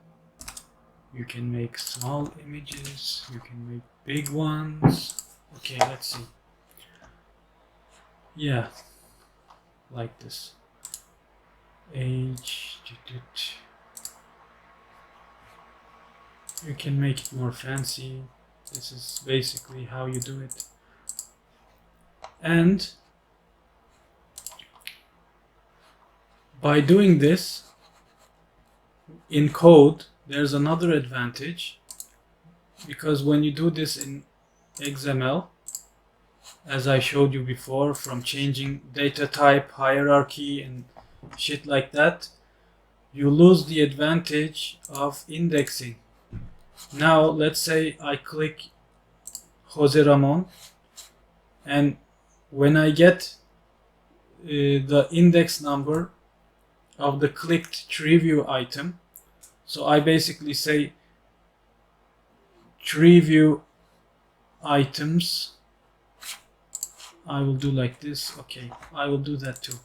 You can make small images, you can make big ones. Okay, let's see. Yeah, like this. Age. You can make it more fancy. This is basically how you do it. And by doing this in code, there's another advantage, because when you do this in XML, as I showed you before, from changing data type, hierarchy, and shit like that, you lose the advantage of indexing. Now, let's say I click Jose Ramon, and when I get the index number of the clicked Treeview item, so I basically say Treeview items. I will do like this. Okay, I will do that too.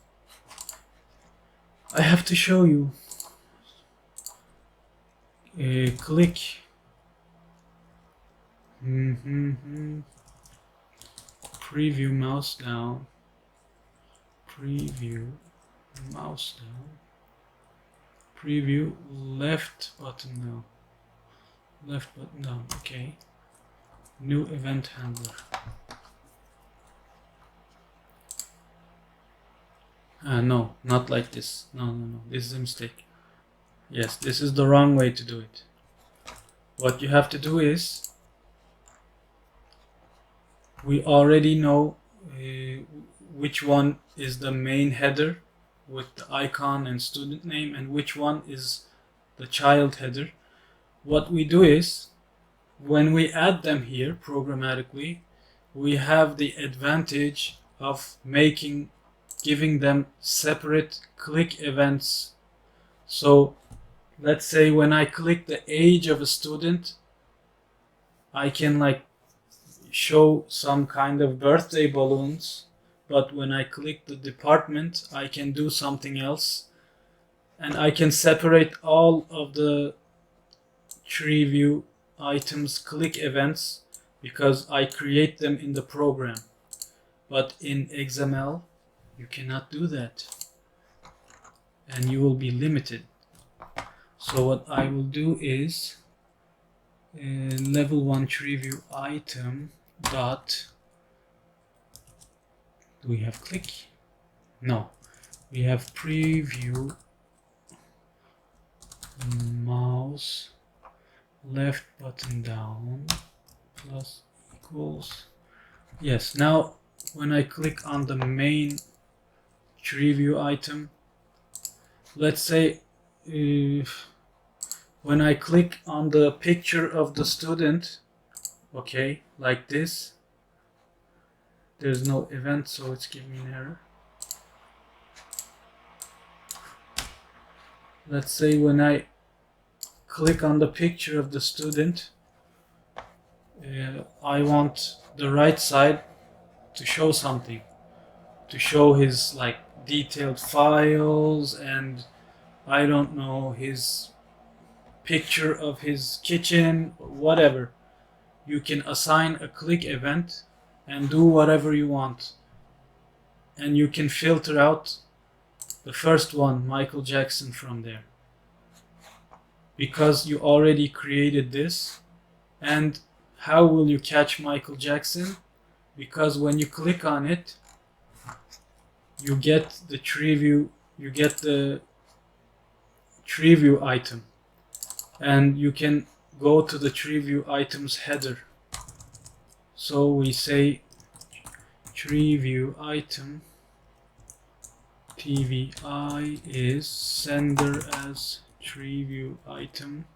I have to show you. Click. Preview mouse down. Preview mouse down. Preview left button down. Left button down. Okay. New event handler. No, not like this. No, this is a mistake. Yes, this is the wrong way to do it. What you have to do is, we already know which one is the main header with the icon and student name, and which one is the child header. What we do is, when we add them here programmatically, we have the advantage of giving them separate click events. So let's say when I click the age of a student, I can like show some kind of birthday balloons, but when I click the department, I can do something else, and I can separate all of the Treeview items click events because I create them in the program. But in XML, you cannot do that, and you will be limited. So what I will do is level 1 Treeview item dot, do we have click? No, we have preview mouse left button down plus equals. Yes, now when I click on the main Treeview item, let's say when I click on the picture of the student, okay, like this, there's no event, so it's giving me an error. Let's say when I click on the picture of the student, I want the right side to show something, to show his like detailed files, and I don't know, his picture of his kitchen, whatever. You can assign a click event and do whatever you want, and you can filter out the first one, Michael Jackson, from there, because you already created this. And how will you catch Michael Jackson? Because when you click on it, you get the Treeview, item, and you can go to the Treeview items header. So we say Treeview item TVI is sender as Treeview item,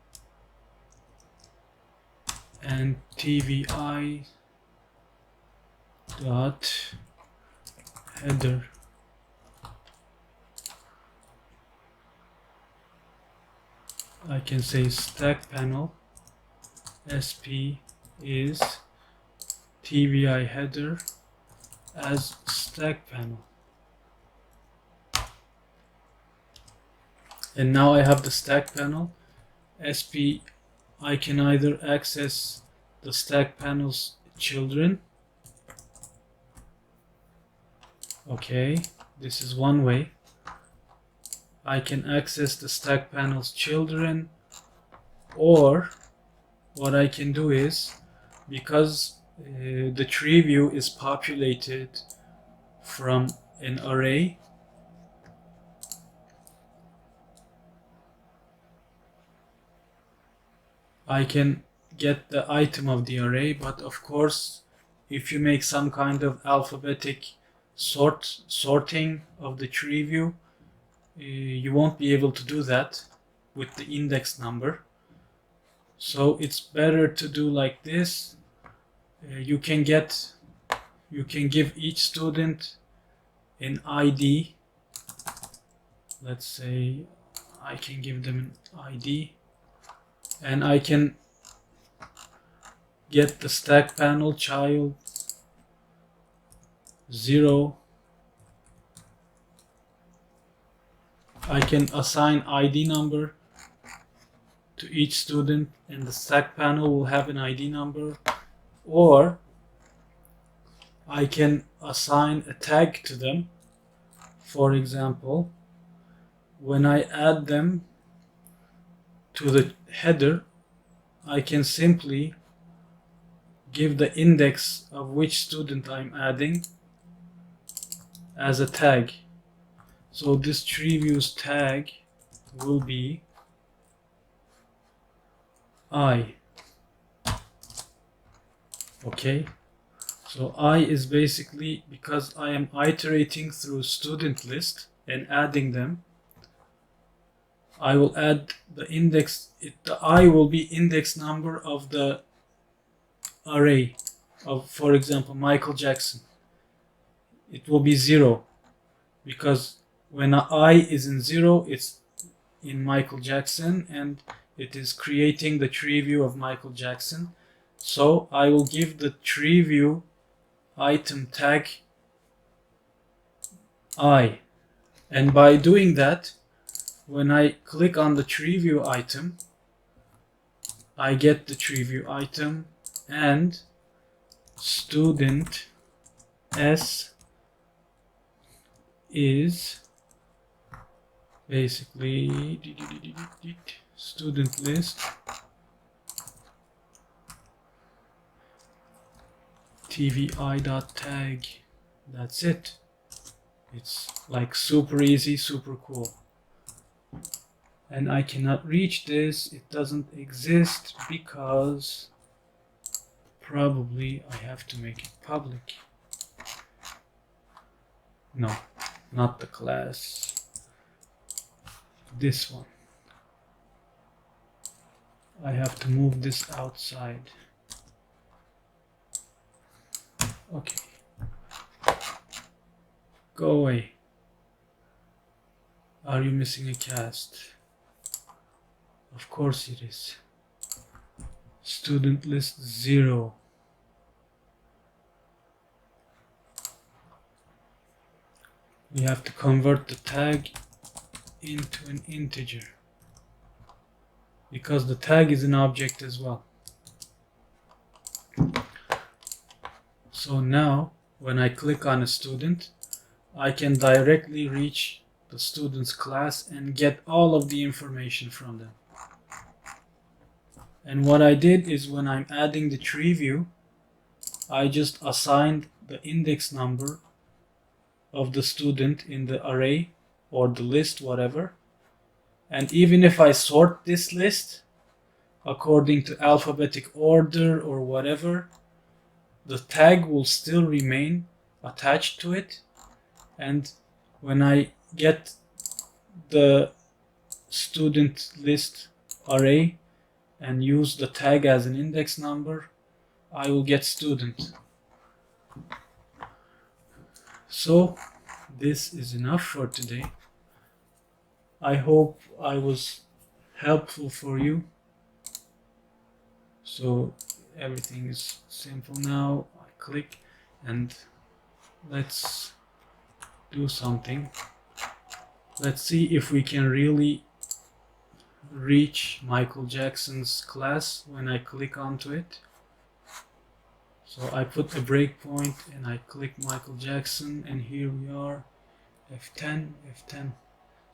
and TVI dot header I can say stack panel SP is TVI header as stack panel. And now I have the stack panel. SP, I can either access the stack panel's children. Okay, this is one way. I can access the stack panel's children, or what I can do is, because the tree view is populated from an array, I can get the item of the array, but of course if you make some kind of alphabetic sorting of the tree view, you won't be able to do that with the index number. So it's better to do like this. You can give each student an ID. Let's say I can give them an ID, and I can get the stack panel child 0. I can assign ID number to each student, and the stack panel will have an ID number, or I can assign a tag to them. For example, when I add them to the header, I can simply give the index of which student I'm adding as a tag. So this Treeview's tag will be I. Okay, so I is basically, because I am iterating through student list and adding them, I will add the index, the I will be index number of the array of, for example, Michael Jackson. It will be 0 because when I is in 0, it's in Michael Jackson and it is creating the tree view of Michael Jackson. So I will give the tree view item tag I, and by doing that, when I click on the tree view item, I get the tree view item, and student S is basically student list tvi.tag. That's it. It's like super easy, super cool. And I cannot reach this, it doesn't exist because probably I have to make it public. No, not the class. This one. I have to move this outside. Okay. Go away. Are you missing a cast? Of course it is. Student list 0. We have to convert the tag into an integer because the tag is an object as well. So now when I click on a student, I can directly reach the student's class and get all of the information from them. And what I did is, when I'm adding the tree view, I just assigned the index number of the student in the array or the list, whatever. And even if I sort this list according to alphabetic order or whatever, the tag will still remain attached to it. And when I get the student list array and use the tag as an index number, I will get student. So this is enough for today. I hope I was helpful for you. So everything is simple now. I click and let's do something. Let's see if we can really reach Michael Jackson's class when I click onto it. So I put a breakpoint and I click Michael Jackson, and here we are. F10, F10.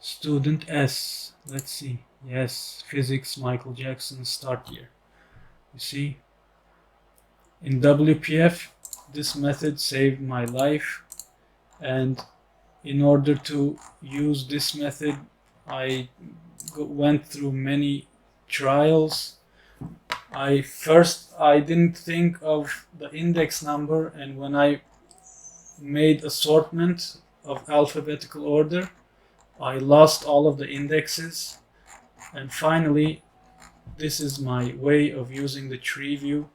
Student S. Let's see. Yes, physics, Michael Jackson, start year. You see? In WPF, this method saved my life, and in order to use this method, I went through many trials. I didn't think of the index number, and when I made assortment of alphabetical order, I lost all of the indexes. And finally, this is my way of using the tree view.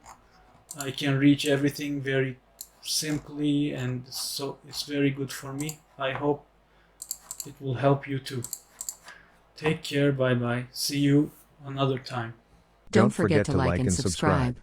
I can reach everything very simply, and so it's very good for me. I hope it will help you too. Take care, bye bye. See you another time. Don't forget to like and subscribe.